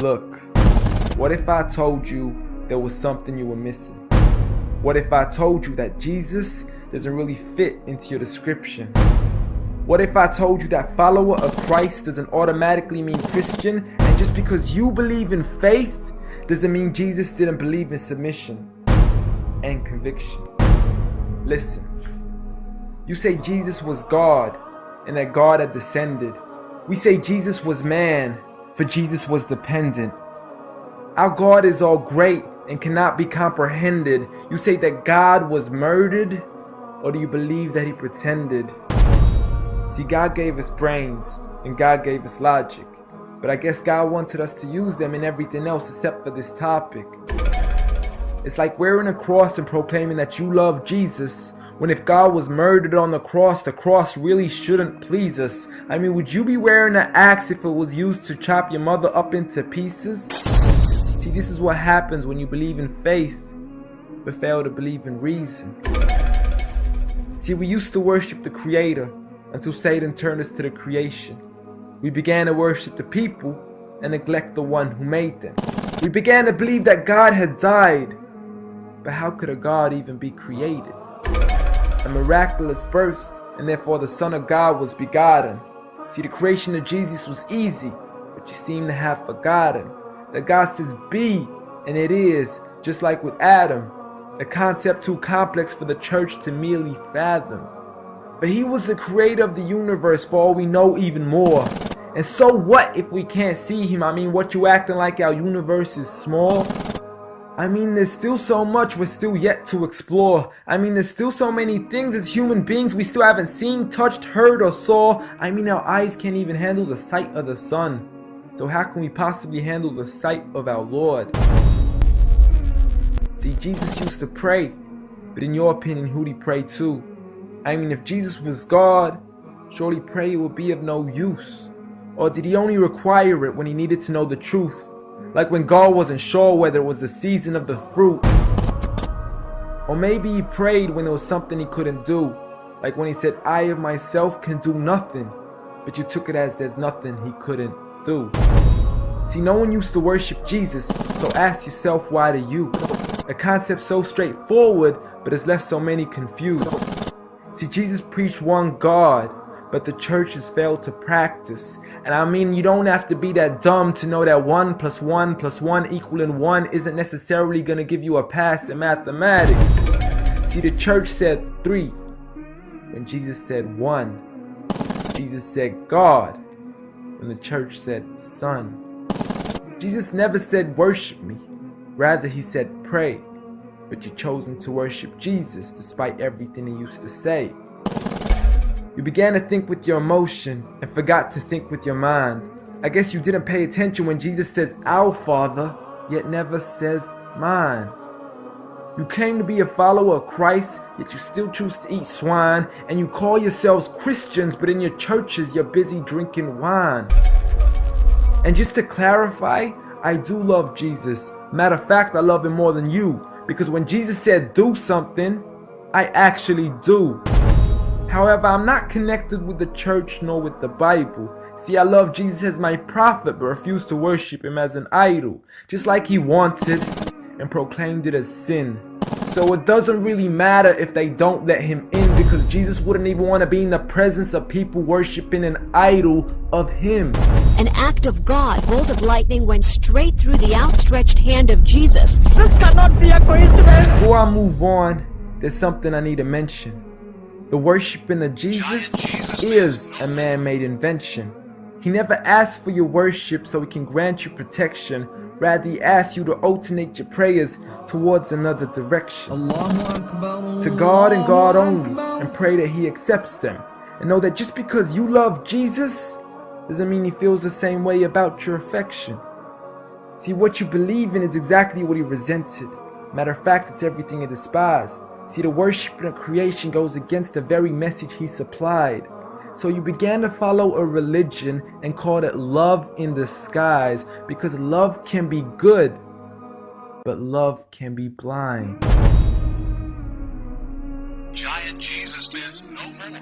Look, what if I told you there was something you were missing? What if I told you that Jesus doesn't really fit into your description? What if I told you that follower of Christ doesn't automatically mean Christian, and just because you believe in faith doesn't mean Jesus didn't believe in submission and conviction? Listen, you say Jesus was God and that God had descended. We say Jesus was man, for Jesus was dependent. Our God is all great and cannot be comprehended. You say that God was murdered, or do you believe that he pretended? See, God gave us brains and God gave us logic, but I guess God wanted us to use them in everything else except for this topic. It's like wearing a cross and proclaiming that you love Jesus, when if God was murdered on the cross really shouldn't please us. I mean, would you be wearing an axe if it was used to chop your mother up into pieces? See, this is what happens when you believe in faith, but fail to believe in reason. See, we used to worship the Creator until Satan turned us to the creation. We began to worship the people and neglect the one who made them. We began to believe that God had died, but how could a God even be created? A miraculous birth, and therefore the Son of God was begotten. See, the creation of Jesus was easy, but you seem to have forgotten that God says be, and it is, just like with Adam, a concept too complex for the church to merely fathom. But he was the creator of the universe, for all we know, even more. And so what if we can't see him? I mean, what you acting like our universe is small? I mean, there's still so much we're still yet to explore. I mean, there's still so many things as human beings we still haven't seen, touched, heard, or saw. I mean, our eyes can't even handle the sight of the sun. So how can we possibly handle the sight of our Lord? See, Jesus used to pray, but in your opinion, who'd he pray to? I mean, if Jesus was God, surely prayer would be of no use. Or did he only require it when he needed to know the truth? Like when God wasn't sure whether it was the season of the fruit. Or maybe he prayed when there was something he couldn't do. Like when he said, I of myself can do nothing. But you took it as there's nothing he couldn't do. See, no one used to worship Jesus, so ask yourself, why do you? A concept so straightforward, but has left so many confused. See, Jesus preached one God, but the church has failed to practice. And I mean, you don't have to be that dumb to know that 1 + 1 + 1 equaling 1 isn't necessarily going to give you a pass in mathematics. See, the church said 3, when Jesus said 1. Jesus said God, when the church said Son. Jesus never said worship me, rather he said pray. But you've chosen to worship Jesus despite everything he used to say. You began to think with your emotion and forgot to think with your mind. I guess you didn't pay attention when Jesus says our Father, yet never says mine. You claim to be a follower of Christ, yet you still choose to eat swine, and you call yourselves Christians, but in your churches you're busy drinking wine. And just to clarify, I do love Jesus. Matter of fact, I love him more than you. Because when Jesus said do something, I actually do. However, I'm not connected with the church nor with the Bible. See, I love Jesus as my prophet, but refuse to worship him as an idol, just like he wanted and proclaimed it as sin. So it doesn't really matter if they don't let him in, because Jesus wouldn't even want to be in the presence of people worshiping an idol of him. An act of God, bolt of lightning went straight through the outstretched hand of Jesus. This cannot be a coincidence. Before I move on, there's something I need to mention. The worshiping of Jesus is a man-made invention. He never asked for your worship so he can grant you protection. Rather, he asks you to alternate your prayers towards another direction. To God and God only, and pray that he accepts them. And know that just because you love Jesus doesn't mean he feels the same way about your affection. See, what you believe in is exactly what he resented. Matter of fact, it's everything he despised. See, the worshiping of creation goes against the very message he supplied. So you began to follow a religion and called it love in disguise, because love can be good, but love can be blind. Giant Jesus is no more.